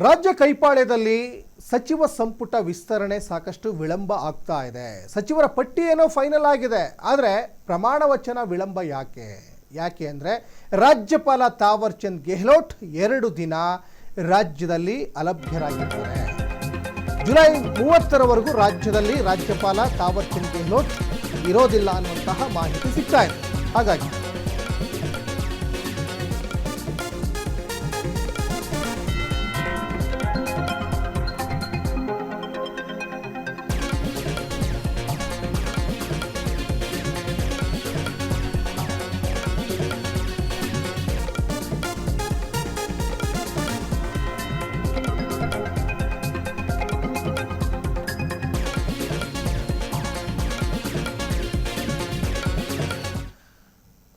ರಾಜ್ಯ ಕೈಪಾಳ್ಯದಲ್ಲಿ ಸಚಿವ ಸಂಪುಟ ವಿಸ್ತರಣೆ ಸಾಕಷ್ಟು ವಿಳಂಬ ಆಗ್ತಾ ಇದೆ. ಸಚಿವರ ಪಟ್ಟಿ ಏನೋ ಫೈನಲ್ ಆಗಿದೆ, ಆದರೆ ಪ್ರಮಾಣ ವಚನ ವಿಳಂಬ ಯಾಕೆ ಅಂದರೆ ರಾಜ್ಯಪಾಲ ತಾವರ್ ಚಂದ್ ಗೆಹ್ಲೋಟ್ 2 ದಿನ ರಾಜ್ಯದಲ್ಲಿ ಅಲಭ್ಯರಾಗಿದ್ದಾರೆ. ಜುಲೈ 30ರವರೆಗೂ ರಾಜ್ಯದಲ್ಲಿ ರಾಜ್ಯಪಾಲ ತಾವರ್ ಚಂದ್ ಗೆಹ್ಲೋಟ್ ಇರೋದಿಲ್ಲ ಅನ್ನುವಂತಹ ಮಾಹಿತಿ ಸಿಗ್ತಾ ಇದೆ. ಹಾಗಾಗಿ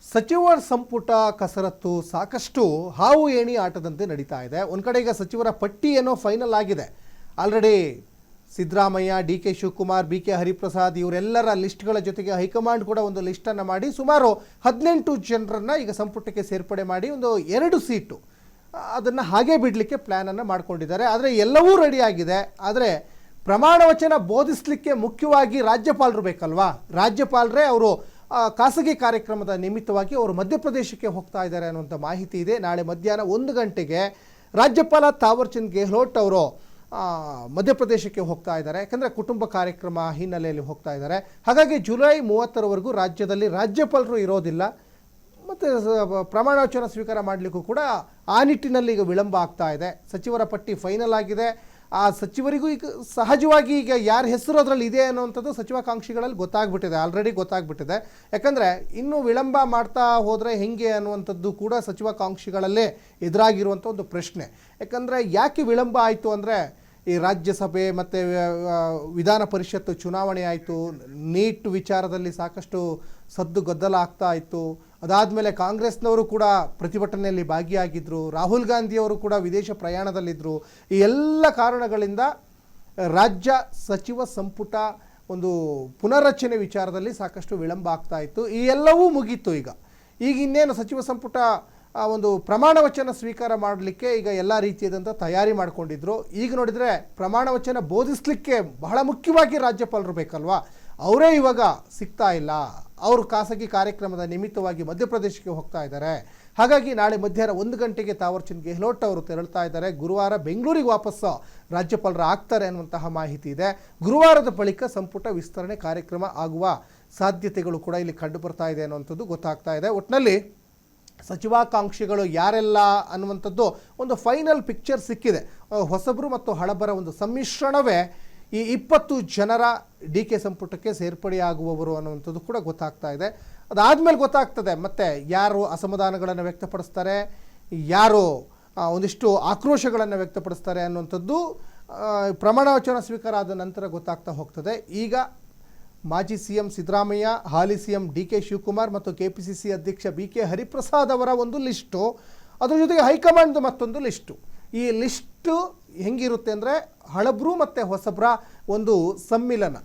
ಸಚಿವ ಸಂಪುಟ ಕಸರತ್ತು ಸಾಕಷ್ಟು ಹಾವು ಏಣಿ ಆಟದಂತೆ ನಡೀತಾ ಇದೆ. ಒಂದು ಕಡೆ ಈಗ ಸಚಿವರ ಪಟ್ಟಿ ಏನೋ ಫೈನಲ್ ಆಗಿದೆ. Already Siddaramaiah, D K Shivakumar, B K Hariprasad ಇವರೆಲ್ಲರ ಲಿಸ್ಟ್ಗಳ ಜೊತೆಗೆ ಹೈಕಮಾಂಡ್ ಕೂಡ ಒಂದು ಲಿಸ್ಟನ್ನು ಮಾಡಿ ಸುಮಾರು 18 ಜನರನ್ನು ಈಗ ಸಂಪುಟಕ್ಕೆ ಸೇರ್ಪಡೆ ಮಾಡಿ ಒಂದು 2 ಸೀಟು ಅದನ್ನು ಹಾಗೆ ಬಿಡಲಿಕ್ಕೆ ಪ್ಲ್ಯಾನನ್ನು ಮಾಡ್ಕೊಂಡಿದ್ದಾರೆ. ಆದರೆ ಎಲ್ಲವೂ ರೆಡಿ ಆಗಿದೆ. ಆದರೆ ಪ್ರಮಾಣ ವಚನ ಬೋಧಿಸಲಿಕ್ಕೆ ಮುಖ್ಯವಾಗಿ ರಾಜ್ಯಪಾಲರು ಬೇಕಲ್ವಾ? ರಾಜ್ಯಪಾಲರೇ ಅವರು ಖಾಸಗಿ ಕಾರ್ಯಕ್ರಮದ ನಿಮಿತ್ತವಾಗಿ ಅವರು ಮಧ್ಯಪ್ರದೇಶಕ್ಕೆ ಹೋಗ್ತಾ ಇದ್ದಾರೆ ಅನ್ನುವಂಥ ಮಾಹಿತಿ ಇದೆ. ನಾಳೆ ಮಧ್ಯಾಹ್ನ 1 ಗಂಟೆಗೆ ರಾಜ್ಯಪಾಲ ತಾವರ್ ಚಂದ್ ಗೆಹ್ಲೋಟ್ ಅವರು ಮಧ್ಯಪ್ರದೇಶಕ್ಕೆ ಹೋಗ್ತಾ ಇದ್ದಾರೆ. ಯಾಕಂದರೆ ಕುಟುಂಬ ಕಾರ್ಯಕ್ರಮ ಹಿನ್ನೆಲೆಯಲ್ಲಿ ಹೋಗ್ತಾ ಇದ್ದಾರೆ. ಹಾಗಾಗಿ ಜುಲೈ 30ರವರೆಗೂ ರಾಜ್ಯದಲ್ಲಿ ರಾಜ್ಯಪಾಲರು ಇರೋದಿಲ್ಲ ಮತ್ತು ಪ್ರಮಾಣ ವಚನ ಸ್ವೀಕಾರ ಮಾಡಲಿಕ್ಕೂ ಕೂಡ ಆ ನಿಟ್ಟಿನಲ್ಲಿ ಈಗ ವಿಳಂಬ ಆಗ್ತಾ ಇದೆ. ಸಚಿವರ ಪಟ್ಟಿ ಫೈನಲ್ ಆಗಿದೆ. ಆ ಸಚಿವರಿಗೂ ಈಗ ಸಹಜವಾಗಿ ಈಗ ಯಾರ ಹೆಸರು ಅದರಲ್ಲಿ ಇದೆ ಅನ್ನುವಂಥದ್ದು ಸಚಿವಾಕಾಂಕ್ಷಿಗಳಲ್ಲಿ ಆಲ್ರೆಡಿ ಗೊತ್ತಾಗ್ಬಿಟ್ಟಿದೆ. ಯಾಕಂದರೆ ಇನ್ನೂ ವಿಳಂಬ ಮಾಡ್ತಾ ಹೋದರೆ ಹೆಂಗೆ ಅನ್ನುವಂಥದ್ದು ಕೂಡ ಸಚಿವಾಕಾಂಕ್ಷಿಗಳಲ್ಲೇ ಎದುರಾಗಿರುವಂಥ ಒಂದು ಪ್ರಶ್ನೆ. ಯಾಕಂದರೆ ಯಾಕೆ ವಿಳಂಬ ಆಯಿತು ಅಂದರೆ ಈ ರಾಜ್ಯಸಭೆ ಮತ್ತು ವಿಧಾನ ಪರಿಷತ್ತು ಚುನಾವಣೆ ಆಯಿತು, ನೀಟ್ ವಿಚಾರದಲ್ಲಿ ಸಾಕಷ್ಟು ಸದ್ದು ಗದ್ದಲ ಆಗ್ತಾ ಇತ್ತು. ಅದಾದಮೇಲೆ ಕಾಂಗ್ರೆಸ್ನವರು ಕೂಡ ಪ್ರತಿಭಟನೆಯಲ್ಲಿ ಭಾಗಿಯಾಗಿದ್ದರು, ರಾಹುಲ್ ಗಾಂಧಿಯವರು ಕೂಡ ವಿದೇಶ ಪ್ರಯಾಣದಲ್ಲಿದ್ದರು. ಈ ಎಲ್ಲ ಕಾರಣಗಳಿಂದ ರಾಜ್ಯ ಸಚಿವ ಸಂಪುಟ ಒಂದು ಪುನರ್ರಚನೆ ವಿಚಾರದಲ್ಲಿ ಸಾಕಷ್ಟು ವಿಳಂಬ ಆಗ್ತಾ ಇತ್ತು. ಈ ಎಲ್ಲವೂ ಮುಗೀತು. ಈಗ ಇನ್ನೇನು ಸಚಿವ ಸಂಪುಟ ಒಂದು ಪ್ರಮಾಣ ವಚನ ಸ್ವೀಕಾರ ಮಾಡಲಿಕ್ಕೆ ಈಗ ಎಲ್ಲ ರೀತಿಯಾದಂಥ ತಯಾರಿ ಮಾಡಿಕೊಂಡಿದ್ರು. ಈಗ ನೋಡಿದರೆ ಪ್ರಮಾಣ ವಚನ ಬೋಧಿಸಲಿಕ್ಕೆ ಬಹಳ ಮುಖ್ಯವಾಗಿ ರಾಜ್ಯಪಾಲರು ಬೇಕಲ್ವಾ? ಅವರೇ ಇವಾಗ ಸಿಗ್ತಾ ಇಲ್ಲ. ಅವರು ಖಾಸಗಿ ಕಾರ್ಯಕ್ರಮದ ನಿಮಿತ್ತವಾಗಿ ಮಧ್ಯಪ್ರದೇಶಕ್ಕೆ ಹೋಗ್ತಾ ಇದ್ದಾರೆ. ಹಾಗಾಗಿ ನಾಳೆ ಮಧ್ಯಾಹ್ನ 1 ಗಂಟೆಗೆ ತಾವರ್ ಚಂದ್ ಗೆಹ್ಲೋಟ್ ಅವರು ತೆರಳ್ತಾ ಇದ್ದಾರೆ. ಗುರುವಾರ ಬೆಂಗಳೂರಿಗೆ ವಾಪಸ್ಸು ರಾಜ್ಯಪಾಲರು ಆಗ್ತಾರೆ ಅನ್ನುವಂತಹ ಮಾಹಿತಿ ಇದೆ. ಗುರುವಾರದ ಬಳಿಕ ಸಂಪುಟ ವಿಸ್ತರಣೆ ಕಾರ್ಯಕ್ರಮ ಆಗುವ ಸಾಧ್ಯತೆಗಳು ಕೂಡ ಇಲ್ಲಿ ಕಂಡು ಬರ್ತಾ ಇದೆ ಅನ್ನುವಂಥದ್ದು ಗೊತ್ತಾಗ್ತಾ ಇದೆ. ಒಟ್ಟಿನಲ್ಲಿ ಸಚಿವಾಕಾಂಕ್ಷಿಗಳು ಯಾರೆಲ್ಲ ಅನ್ನುವಂಥದ್ದು ಒಂದು ಫೈನಲ್ ಪಿಕ್ಚರ್ ಸಿಕ್ಕಿದೆ. ಹೊಸಬರು ಮತ್ತು ಹಳಬರ ಒಂದು ಸಮ್ಮಿಶ್ರಣವೇ ಈ 20 ಜನರ ಡಿ ಕೆ ಸಂಪುಟಕ್ಕೆ ಸೇರ್ಪಡೆಯಾಗುವವರು ಅನ್ನುವಂಥದ್ದು ಕೂಡ ಗೊತ್ತಾಗ್ತಾ ಇದೆ. ಅದಾದಮೇಲೆ ಗೊತ್ತಾಗ್ತದೆ ಮತ್ತೆ ಯಾರು ಅಸಮಾಧಾನಗಳನ್ನು ವ್ಯಕ್ತಪಡಿಸ್ತಾರೆ, ಯಾರು ಒಂದಿಷ್ಟು ಆಕ್ರೋಶಗಳನ್ನು ವ್ಯಕ್ತಪಡಿಸ್ತಾರೆ ಅನ್ನುವಂಥದ್ದು ಪ್ರಮಾಣ ವಚನ ಸ್ವೀಕಾರ ಆದ ನಂತರ ಗೊತ್ತಾಗ್ತಾ ಹೋಗ್ತದೆ. ಈಗ ಮಾಜಿ CM ಸಿದ್ದರಾಮಯ್ಯ, ಹಾಲಿ CM ಡಿ ಕೆ ಶಿವಕುಮಾರ್ ಮತ್ತು KPCC ಅಧ್ಯಕ್ಷ ಬಿ ಕೆ ಹರಿಪ್ರಸಾದ್ ಅವರ ಒಂದು ಲಿಸ್ಟು, ಅದರ ಜೊತೆಗೆ ಹೈಕಮಾಂಡ್ದು ಮತ್ತೊಂದು ಲಿಸ್ಟು. ಈ ಲಿಸ್ಟು ಹೆಂಗಿರುತ್ತೆ ಅಂದರೆ ಹಳಬರು ಮತ್ತು ಹೊಸಬರ ಒಂದು ಸಮ್ಮಿಲನ.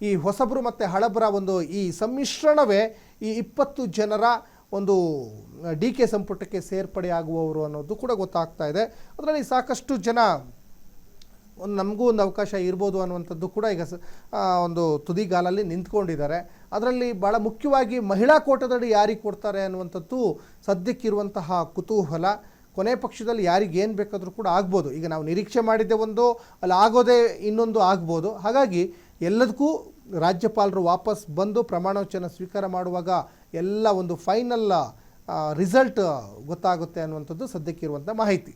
ಈ ಹೊಸಬರು ಮತ್ತು ಹಳಬರ ಒಂದು ಈ ಸಮ್ಮಿಶ್ರಣವೇ ಈ 20 ಜನರ ಒಂದು ಡಿ ಕೆ ಸಂಪುಟಕ್ಕೆ ಸೇರ್ಪಡೆಯಾಗುವವರು ಅನ್ನೋದು ಕೂಡ ಗೊತ್ತಾಗ್ತಾ ಇದೆ. ಅದರಲ್ಲಿ ಸಾಕಷ್ಟು ಜನ ನಮಗೂ ಒಂದು ಅವಕಾಶ ಇರ್ಬೋದು ಅನ್ನುವಂಥದ್ದು ಕೂಡ ಈಗ ಒಂದು ತುದಿಗಾಲಲ್ಲಿ ನಿಂತ್ಕೊಂಡಿದ್ದಾರೆ. ಅದರಲ್ಲಿ ಭಾಳ ಮುಖ್ಯವಾಗಿ ಮಹಿಳಾ ಕೋಟದಡಿ ಯಾರಿಗೆ ಕೊಡ್ತಾರೆ ಅನ್ನುವಂಥದ್ದು ಸದ್ಯಕ್ಕಿರುವಂತಹ ಕುತೂಹಲ. ಕೊನೆ ಪಕ್ಷದಲ್ಲಿ ಯಾರಿಗೆ ಏನು ಬೇಕಾದರೂ ಕೂಡ ಆಗ್ಬೋದು. ಈಗ ನಾವು ನಿರೀಕ್ಷೆ ಮಾಡಿದ್ದೆ ಒಂದು, ಅಲ್ಲಿ ಆಗೋದೇ ಇನ್ನೊಂದು ಆಗ್ಬೋದು. ಹಾಗಾಗಿ ಎಲ್ಲದಕ್ಕೂ ರಾಜ್ಯಪಾಲರು ವಾಪಸ್ ಬಂದು ಪ್ರಮಾಣ ವಚನ ಸ್ವೀಕಾರ ಮಾಡುವಾಗ ಎಲ್ಲ ಒಂದು ಫೈನಲ್ ರಿಸಲ್ಟ್ ಗೊತ್ತಾಗುತ್ತೆ ಅನ್ನುವಂಥದ್ದು ಸದ್ಯಕ್ಕಿರುವಂಥ ಮಾಹಿತಿ.